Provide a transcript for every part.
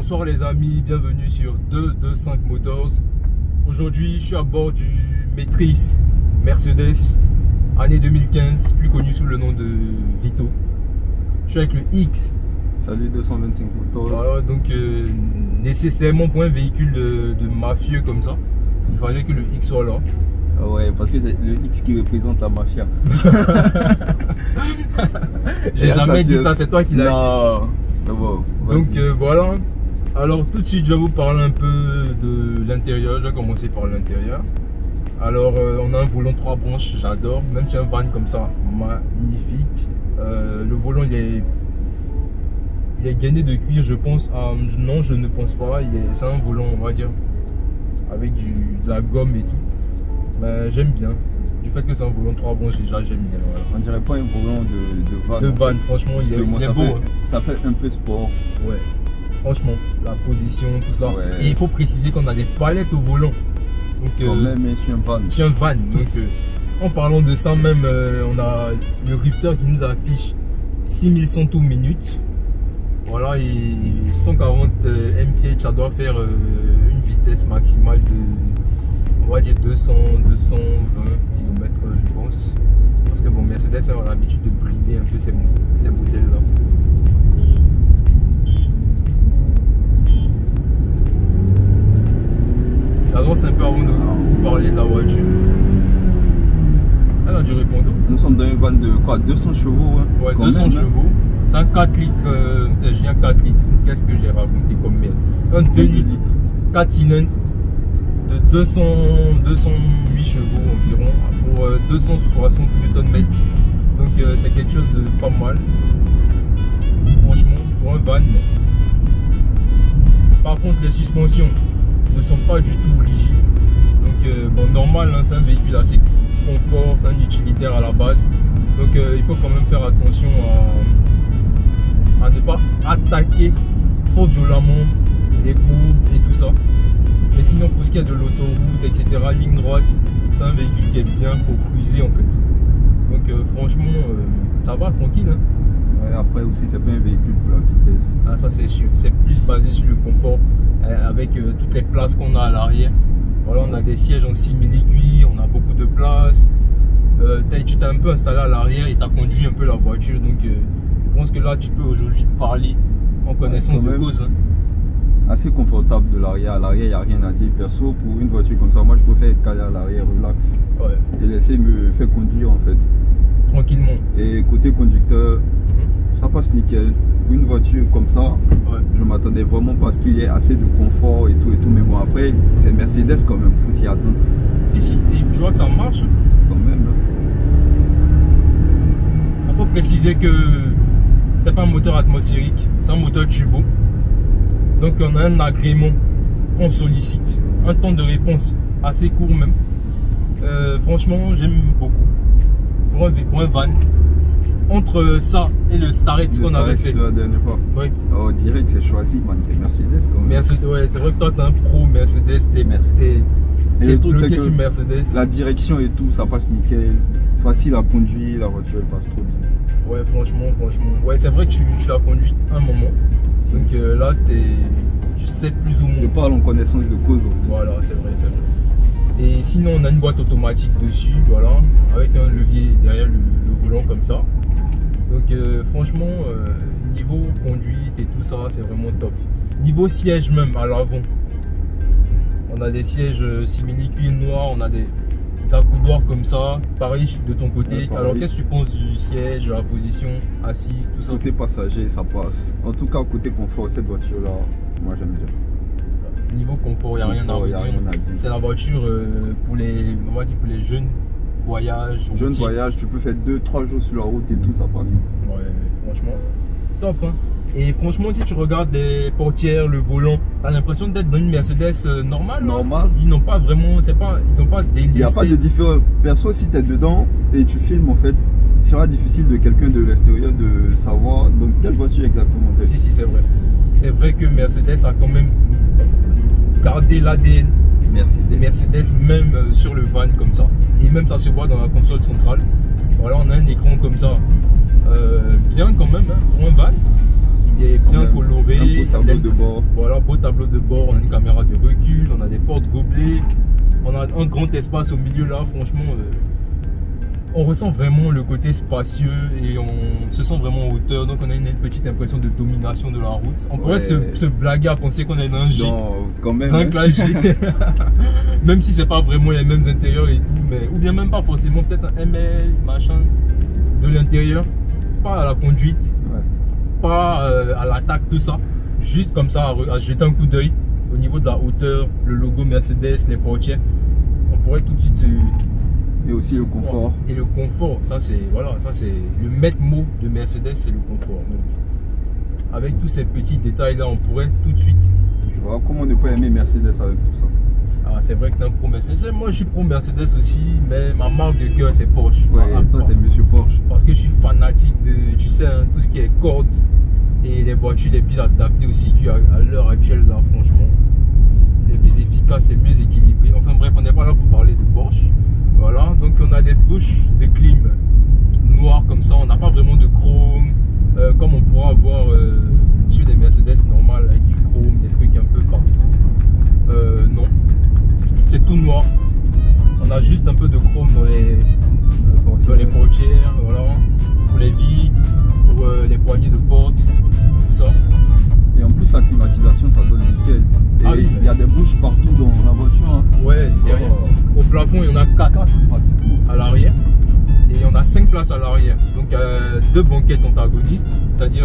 Bonsoir les amis, bienvenue sur 225 Motors. Aujourd'hui, je suis à bord du Matrix Mercedes, année 2015, plus connu sous le nom de Vito. Je suis avec le X. Salut 225 Motors. Voilà, donc nécessairement pour un véhicule de mafieux comme ça, il fallait que le X soit là. Ah ouais, parce que c'est le X qui représente la mafia. J'ai jamais dit ça, c'est toi qui l'as dit. Bon, donc voilà. Alors tout de suite je vais vous parler un peu de l'intérieur. Je vais commencer par l'intérieur. Alors on a un volant 3 branches, j'adore. Même si un van comme ça, magnifique. Le volant il est gainé de cuir, je pense. Non, je ne pense pas. C'est un volant, on va dire, avec de la gomme et tout. Mais j'aime bien. Du fait que c'est un volant 3 branches, déjà j'aime bien. Voilà. On dirait pas un volant de van. De van, franchement, il est beau. Ça fait un peu sport. Ouais. Franchement, la position, tout ça. Ouais. Et il faut préciser qu'on a des palettes au volant. Donc, quand même, je suis un van. Je suis un van. Donc, en parlant de ça même, on a le ripteur qui nous affiche 6100 tours minutes. Voilà, et 140 mph, ça doit faire une vitesse maximale de, on va dire 200, 220 km, je pense. Parce que bon, Mercedes même a l'habitude de brider un peu ces modèles-là. J'avance un peu avant de vous parler de la voiture. Elle a du répondant. Nous sommes dans une van de quoi, 200 chevaux hein, ouais, 200 chevaux. C'est un 4 litres. Je viens 4 litres. Qu'est-ce que j'ai raconté comme merde? Un 2 litres, 4 cylindres de 208 chevaux environ pour 260 Nm. Donc c'est quelque chose de pas mal. Franchement, pour un van. Par contre, les suspensions ne sont pas du tout rigides. Donc bon, normal, hein, c'est un véhicule assez confort, c'est un utilitaire à la base. Donc il faut quand même faire attention à ne pas attaquer trop violemment les courbes et tout ça. Mais sinon, pour ce qui est de l'autoroute, etc., ligne droite, c'est un véhicule qui est bien pour cruiser en fait. Donc franchement, ça va tranquille. Hein. Ouais, après aussi, c'est pas un véhicule pour la vitesse. Ah, ça c'est sûr. C'est plus basé sur le confort avec toutes les places qu'on a à l'arrière. Voilà, on a des sièges en simili-cuir, on a beaucoup de place. Tu t'es un peu installé à l'arrière et tu as conduit un peu la voiture. Donc je pense que là, tu peux aujourd'hui parler en connaissance de cause. Hein. Assez confortable de l'arrière. À l'arrière, il n'y a rien à dire. Perso, pour une voiture comme ça, moi je préfère être calé à l'arrière, relax. Ouais. Et laisser me faire conduire en fait. Tranquillement. Et côté conducteur, ça passe nickel. Pour une voiture comme ça, je m'attendais vraiment pas à ce qu'il y ait assez de confort et tout. Mais bon, après, c'est Mercedes quand même, faut s'y attendre. Si, et tu vois que ça marche quand même. Il faut préciser que c'est pas un moteur atmosphérique, c'est un moteur turbo. Donc on a un agrément qu'on sollicite, un temps de réponse assez court même. Franchement, j'aime beaucoup. Pour un van, entre ça et le Starrex qu'on avait fait la dernière fois. Oui. Oh, direct c'est choisi, man, c'est Mercedes quand même. Mercedes, ouais, c'est vrai que toi t'es un pro Mercedes, t'es bloqué sur Mercedes. La direction et tout, ça passe nickel, facile à conduire, la voiture elle passe trop bien. Ouais, franchement, ouais, c'est vrai que tu l'as conduit un moment. Donc là, tu sais plus ou moins. Je parle en connaissance de cause. Voilà, c'est vrai. Et sinon, on a une boîte automatique dessus, voilà, avec un levier derrière le volant comme ça. Donc franchement, niveau conduite et tout ça, c'est vraiment top. Niveau siège même, à l'avant, on a des sièges simili-cuir noir, on a des accoudoirs comme ça, pareil de ton côté. Ouais, alors qu'est-ce que tu penses du siège, de la position assise, tout ça? Côté passager, ça passe. En tout cas, côté confort, cette voiture-là, moi j'aime bien. Niveau confort, il n'y a rien à dire. C'est la voiture pour les jeunes voyages. Jeunes voyages, tu peux faire 2-3 jours sur la route et tout, ça passe. Ouais, franchement, top. Hein. Et franchement, si tu regardes les portières, le volant, tu as l'impression d'être dans une Mercedes normale. Normal. Ils n'ont pas vraiment, ils n'ont pas délaissé. Il n'y a pas de différence. Perso, si tu es dedans et tu filmes, en fait, il sera difficile de quelqu'un de l'extérieur de savoir dans quelle voiture exactement tu es. Si, c'est vrai. C'est vrai que Mercedes a quand même gardé l'ADN Mercedes même sur le van comme ça. Et même ça se voit dans la console centrale. Voilà, on a un écran comme ça. Bien quand même, hein, pour un van. il est bien coloré. Un beau tableau de bord. Voilà, beau tableau de bord. On a une caméra de recul, on a des portes gobelets, on a un grand espace au milieu là. Franchement, on ressent vraiment le côté spacieux et on se sent vraiment en hauteur. Donc on a une petite impression de domination de la route. On pourrait se blaguer à penser qu'on est dans un G. Non, quand même. Un classe G. Même si c'est pas vraiment les mêmes intérieurs et tout, mais ou bien même pas forcément, peut-être un ML, machin, de l'intérieur, pas à la conduite, pas à l'attaque, tout ça. Juste comme ça, à jeter un coup d'œil au niveau de la hauteur, le logo Mercedes, les portières. On pourrait tout de suite se... Et aussi le confort. Et le confort, ça c'est voilà, ça c'est le maître mot de Mercedes, c'est le confort. Donc, avec tous ces petits détails là, on pourrait tout de suite. Je vois comment ne pas aimer Mercedes avec tout ça. Ah, c'est vrai que tu es un pro Mercedes. Moi je suis pro Mercedes aussi, mais ma marque de cœur c'est Porsche. Ouais, et toi t'es monsieur Porsche. Parce que je suis fanatique de, tu sais, hein, tout ce qui est cordes et les voitures les plus adaptées au circuit à l'heure actuelle là, franchement. Les plus efficaces, les mieux équilibrées. Enfin bref, on n'est pas là pour parler de Porsche. Voilà, donc on a des bouches de clim noires comme ça, on n'a pas vraiment de chrome comme on pourra avoir sur des Mercedes normales avec du chrome, des trucs un peu partout. Non, c'est tout noir. On a juste un peu de chrome dans les portières, voilà, pour les vitres, pour les poignées de porte, tout ça. Et en plus la climatisation ça donne nickel. Et il y a des bouches partout dans la voiture. Hein. Ouais, derrière. Au plafond il y en a 4 à l'arrière. Et il y en a 5 places à l'arrière. Donc 2 banquettes antagonistes, c'est-à-dire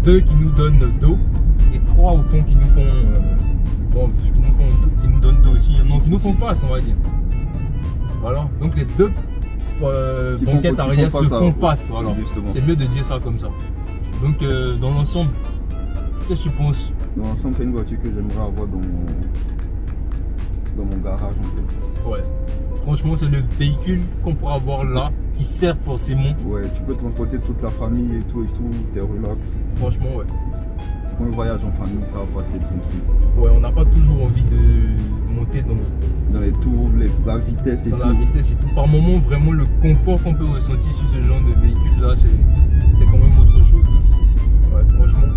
2 qui nous donnent dos et 3 au fond qui nous font qui nous donnent dos aussi, non, qui nous font face on va dire. Voilà, donc les 2 banquettes arrière se font face, voilà. C'est mieux de dire ça comme ça. Donc dans l'ensemble, qu'est-ce que tu penses? Dans l'ensemble, c'est une voiture que j'aimerais avoir dans mon garage en fait. Ouais. Franchement, c'est le véhicule qu'on pourra avoir là, qui sert forcément. Ouais, tu peux transporter toute la famille et tout, t'es relax. Franchement, ouais. Quand on voyage en famille, ça va passer tranquille. Ouais, on n'a pas toujours envie de monter dans les tours, la vitesse et tout. Dans la vitesse et tout. Par moment, vraiment, le confort qu'on peut ressentir sur ce genre de véhicule là, c'est quand même autre chose. Ouais, franchement.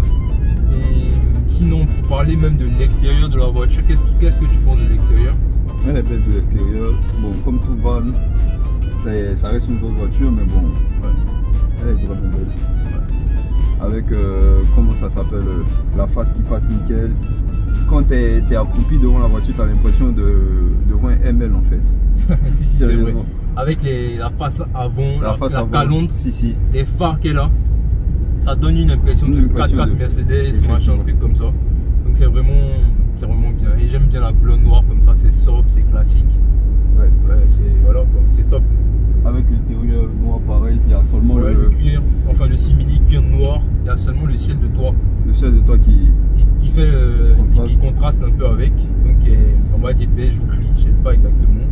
Et sinon, pour parler même de l'extérieur de la voiture, qu'est-ce que tu penses de l'extérieur? Elle est belle de l'extérieur. Bon, comme tout van, ça reste une grosse voiture, mais bon, elle est vraiment belle. Ouais. Avec, comment ça s'appelle, la face qui passe nickel. Quand tu es accroupi devant la voiture, tu as l'impression de voir un ML en fait. Si, c'est vrai. Avec la face avant, la calandre, les phares qu'elle a. Ça donne une impression de 4x4 Mercedes, machin, un truc comme ça. Donc c'est vraiment bien. Et j'aime bien la couleur noire comme ça, c'est sobre, c'est classique. Ouais, voilà quoi, c'est top. Avec l'intérieur noir pareil, il y a seulement le cuir, enfin le simili cuir noir, il y a seulement le ciel de toit. Le ciel de toit qui contraste un peu avec. Donc on va dire beige ou gris, je sais pas exactement.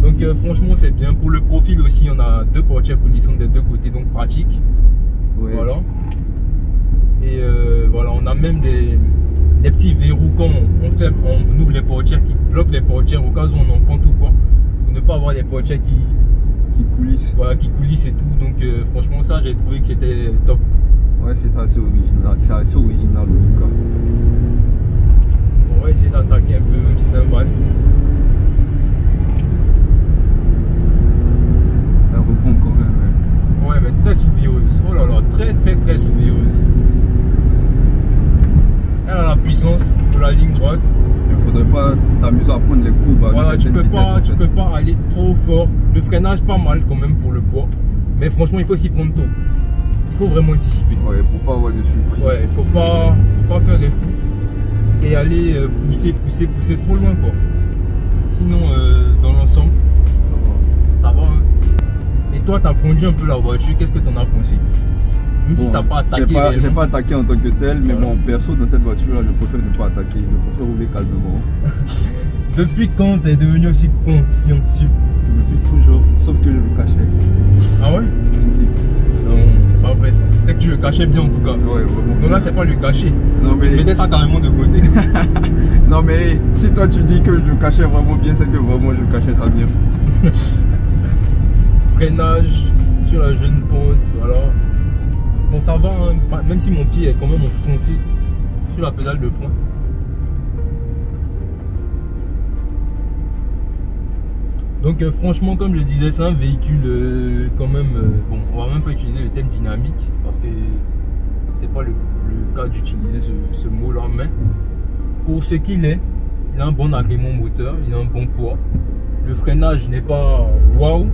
Donc franchement c'est bien. Pour le profil aussi, on a 2 portières coulissantes des 2 côtés, donc pratique. Ouais. Voilà. Et voilà, on a même des petits verrous quand on ouvre les portières qui bloquent les portières au cas où on en prend tout quoi. Pour ne pas avoir des portières qui coulissent. Voilà, qui coulissent et tout. Donc franchement ça j'ai trouvé que c'était top. Ouais, c'est assez original. C'est assez original en tout cas. On va essayer d'attaquer un peu même si c'est un van. Elle répond quand même. Hein. Ouais, mais très sourieuse. Oh là là, très sourieuse. Elle a la puissance de la ligne droite. Il faudrait pas t'amuser à prendre les courbes à voilà, tu peux pas aller trop fort. Le freinage pas mal quand même pour le poids. Mais franchement, il faut s'y prendre tôt. Il faut vraiment anticiper. Ouais, pour pas avoir de surprise. Ouais, faut pas faire les fous et aller pousser trop loin quoi. Sinon, dans l'ensemble, ça va. Hein. Et toi, tu as conduit un peu la voiture, qu'est-ce que tu en as pensé? Même si tu n'as pas attaqué. J'ai pas attaqué en tant que tel, mais bon, perso, dans cette voiture-là, je préfère ne pas attaquer. Je préfère rouler calmement. Depuis quand tu es devenu aussi consciencieux? Depuis toujours, sauf que je le cachais. Ah ouais? Si. Non, c'est pas vrai ça. C'est que tu le cachais bien en tout cas. Ouais, vraiment. Donc là, c'est pas le cacher. Non, mais... Tu mettais ça carrément de côté. Non, mais si toi tu dis que je cachais vraiment bien, c'est que vraiment je cachais ça bien. Freinage sur la jeune pente, voilà. Bon, ça va, hein, même si mon pied est quand même enfoncé sur la pédale de frein. Donc franchement, comme je disais, c'est un véhicule quand même, bon, on va même pas utiliser le thème dynamique parce que c'est pas le cas d'utiliser ce mot-là, mais pour ce qu'il est, il a un bon agrément moteur, il a un bon poids. Le freinage n'est pas waouh,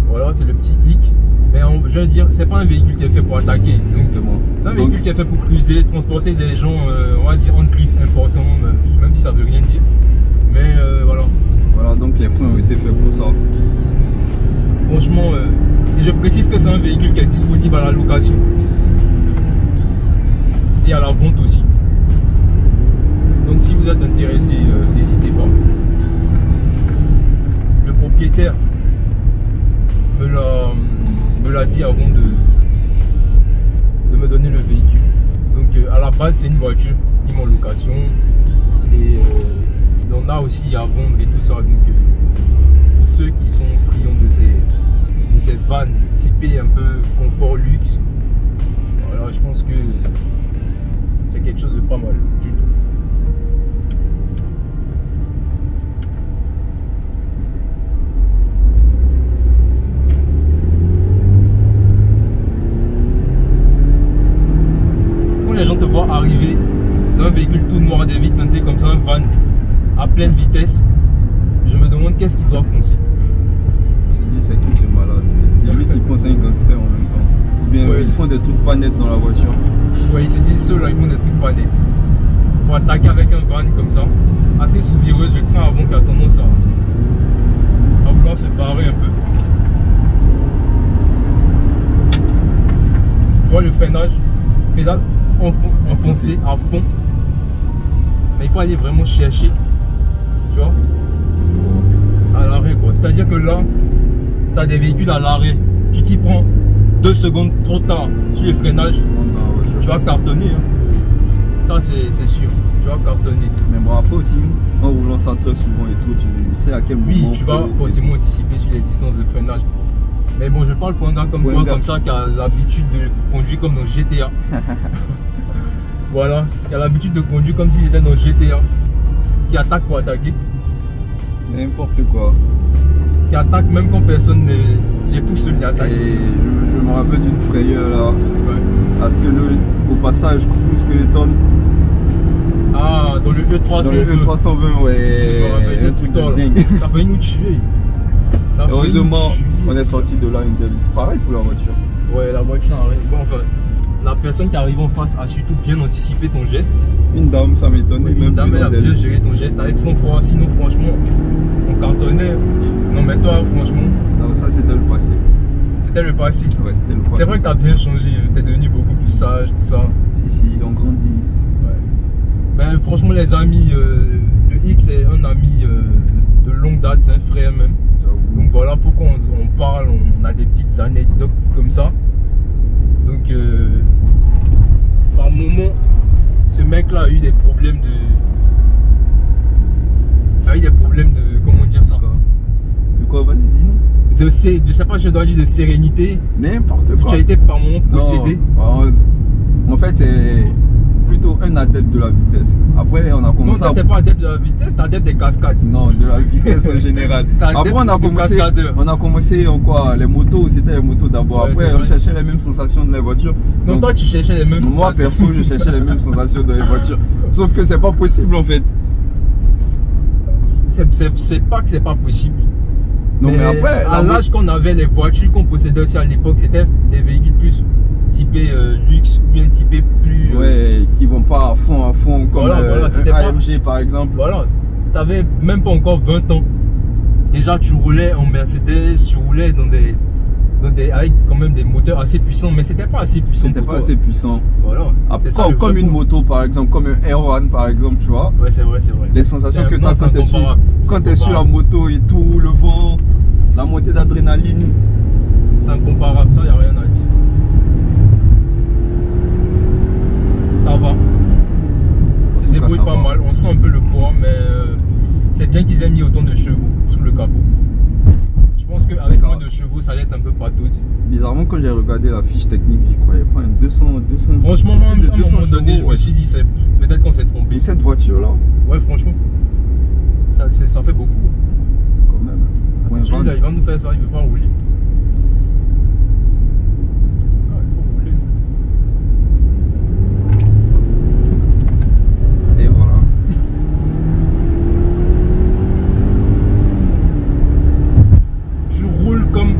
voilà, c'est le petit hic. Mais je veux dire, c'est pas un véhicule qui est fait pour attaquer. C'est un véhicule qui est fait pour cruiser, transporter des gens, on va dire, en griffe important, même si ça veut rien dire. Mais voilà. Voilà, donc les freins ont été faits pour ça. Franchement, et je précise que c'est un véhicule qui est disponible à la location et à la vente aussi. Donc si vous êtes intéressé, n'hésitez pas. Le propriétaire me l'a dit avant de me donner le véhicule. Donc à la base, c'est une voiture qui est en location et il en a aussi à vendre et tout ça. Donc pour ceux qui sont friands de ces vannes typées un peu confort luxe, voilà, je pense que c'est quelque chose de pas mal du tout. Quand les gens te voient arriver dans un véhicule tout noir, des vitres teintées comme ça, un van à pleine vitesse, je me demande qu'est-ce qu'ils doivent penser. Je dis c'est qui ce malade. Limite ils pensent à un gangster en même temps. Ou bien ouais. Ils font des trucs pas nets dans la voiture. Ouais, ils se disent ceux-là ils font des trucs pas nets. Pour attaquer avec un van comme ça, assez sous-vireuse, le train avant qui a tendance à vouloir se barrer un peu. Tu vois le freinage, pédale enfoncée à fond. Mais il faut aller vraiment chercher, tu vois, à l'arrêt quoi. C'est-à-dire que là, tu as des véhicules à l'arrêt, tu t'y prends 2 secondes trop tard sur les freinages, tu vas cartonner. Hein. Ça c'est sûr, tu vas cartonner. Mais bon après aussi, en roulant ça très souvent et tout, tu sais à quel moment. Oui, tu vas forcément anticiper sur les distances de freinage. Mais bon, je parle pour un gars comme toi, comme ça, qui a l'habitude de conduire comme dans GTA. Voilà, qui a l'habitude de conduire comme s'il était dans GTA, qui attaque pour attaquer. N'importe quoi. Qui attaque même quand personne n'est tout seul, il attaque. Et je me rappelle d'une frayeur là. Ouais. Parce que au passage, coucou Skeleton. Ah, dans le E320. Dans le E320, ouais. C'est un truc de dingue. Ça fait nous tuer. Heureusement, on est sorti de là indemne. Pareil pour la voiture. Ouais, la voiture arrive. Bon, enfin, la personne qui arrive en face a surtout bien anticipé ton geste. Une dame, ça m'étonne. Ouais, une dame, elle a bien géré ton geste avec son froid. Sinon, franchement, on cartonnait. Non, mais toi, franchement. Non, ça, c'était le passé. C'était le passé. Ouais, c'était le passé. C'est vrai que tu as bien changé. Tu es devenu beaucoup plus sage, tout ça. Si, on grandit. Ouais. Ben, franchement, les amis, le X est un ami de longue date, c'est un frère même. Donc voilà pourquoi on parle, on a des petites anecdotes comme ça. Donc par moment, ce mec là a eu des problèmes comment dire ça? De quoi? Vas-y, dis-nous. Je sais pas, je dois dire de sérénité. N'importe quoi. Tu as été par moment possédé. En fait, c'est plutôt un adepte de la vitesse. Après, on a commencé non, t'es pas adepte de la vitesse, t'es adepte des cascades. Non, de la vitesse en général. Après, on a commencé en quoi? Les motos, c'était les motos d'abord. Ouais, après, on cherchait les mêmes sensations dans les voitures. Non, donc, toi, tu cherchais les mêmes sensations. Moi, perso, je cherchais les mêmes sensations dans les voitures. Sauf que c'est pas possible en fait. C'est pas que c'est pas possible. Non, mais après, à l'âge qu'on avait, les voitures qu'on possédait aussi à l'époque, c'était des véhicules plus typé luxe, bien typé plus... Ouais, qui vont pas à fond comme voilà, un AMG par exemple. Voilà, t'avais même pas encore 20 ans. Déjà tu roulais en Mercedes, tu roulais dans des avec quand même des moteurs assez puissants, mais c'était pas assez puissant. C'était pas assez puissant. Voilà. Après, comme une moto par exemple, comme un R1 par exemple, tu vois. Ouais, c'est vrai. Les sensations que tu as quand tu es sur la moto et tout, le vent, la montée d'adrénaline. C'est incomparable, ça y a rien à dire. Ça va. C'est débrouille pas mal, on sent un peu le poids, mais c'est bien qu'ils aient mis autant de chevaux sur le capot. Je pense qu'avec moins de chevaux, chevaux, ça allait être un peu partout. Bizarrement, quand j'ai regardé la fiche technique, j'y croyais pas. 200. Franchement, moi, à un moment donné, je me ouais. suis dit, peut-être qu'on s'est trompé. Et cette voiture-là, Ouais, franchement, ça fait beaucoup. quand même. Ouais, Celui-là, il va nous faire ça, il veut pas rouler. Ah, il faut rouler. Et voilà. Je roule comme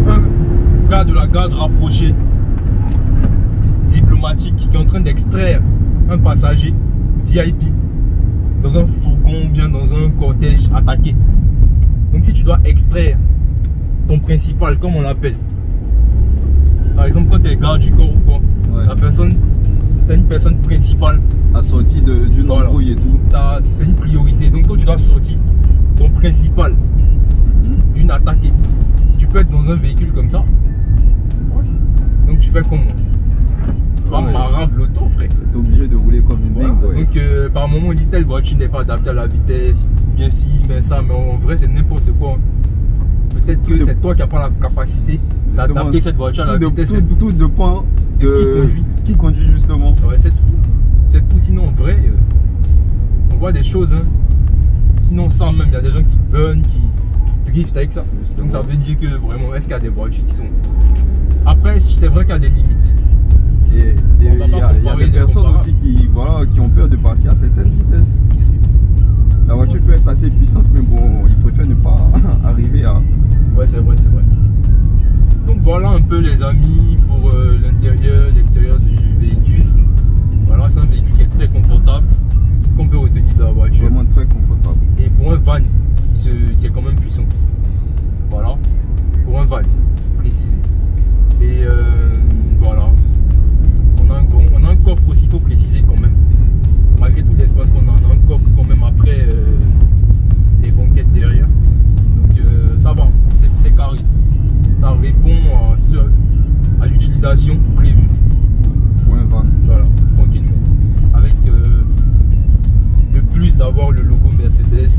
un gars de la garde rapprochée, diplomatique, qui est en train d'extraire un passager VIP dans un fourgon ou bien dans un cortège attaqué. Donc si tu dois extraire ton principal, comme on l'appelle, par exemple quand tu es garde du corps ou quoi, Ouais. la personne, tu as une personne principale, Assorti d'une Voilà. embrouille et tout. tu as une priorité. Donc quand tu dois sortir ton principal d'une attaque et tout, tu peux être dans un véhicule comme ça. Donc tu fais comment? Tu vas Ouais. marave l'auto, frère. T'es obligé de rouler comme une Voilà. dingue. Ouais. Donc par moment on dit telle voiture n'est pas adaptée à la vitesse, bien si, mais ça, mais en vrai c'est n'importe quoi. Peut-être que c'est toi qui n'as pas la capacité d'adapter cette voiture à la vitesse. C'est tout. Tout dépend de qui conduit justement. Ouais, c'est tout. C'est tout. Sinon en vrai, on voit des choses. Hein. Sinon sans même, il y a des gens qui burnent, qui driftent avec ça. Justement. Donc ça veut dire que vraiment, est-ce qu'il y a des voitures qui sont... Après, c'est vrai qu'il y a des limites. Et On il va y pas a comparer des des personnes comparables. aussi qui ont peur de partir à certaines vitesses. La voiture peut être assez puissante, mais bon, ils préfèrent ne pas arriver à... Ouais, c'est vrai, c'est vrai. Donc voilà un peu les amis pour l'intérieur, l'extérieur du véhicule. Voilà, c'est un véhicule qui est très confortable, qu'on peut retenir de la voiture. Vraiment très confortable. Et pour un van qui est quand même puissant. Voilà, pour un van, précisé. Et voilà, on a un coffre aussi, il faut préciser quand même. Malgré tout l'espace qu'on a, on a un coffre quand même après les banquettes derrière. Donc ça va, c'est carré. Ça répond à l'utilisation prévue. Pour un van. Voilà, tranquillement. Avec le plus d'avoir le logo Mercedes,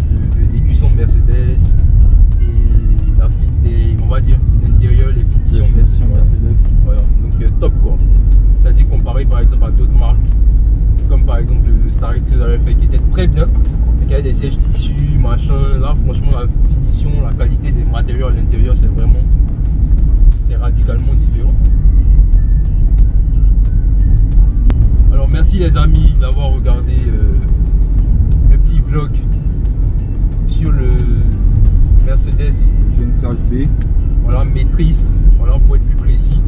les cuissons Mercedes et on va dire l'intérieur, les finitions Mercedes. Voilà, donc top quoi. C'est-à-dire comparé par exemple à d'autres marques, comme par exemple le Star X qui était très bien, mais qui avait des sièges tissus, machin. Là franchement la finition, la qualité des matériaux à l'intérieur c'est radicalement différent. Alors merci les amis d'avoir regardé le petit vlog sur le Mercedes J'ai une cage B. voilà, maîtrise, voilà, pour être plus précis.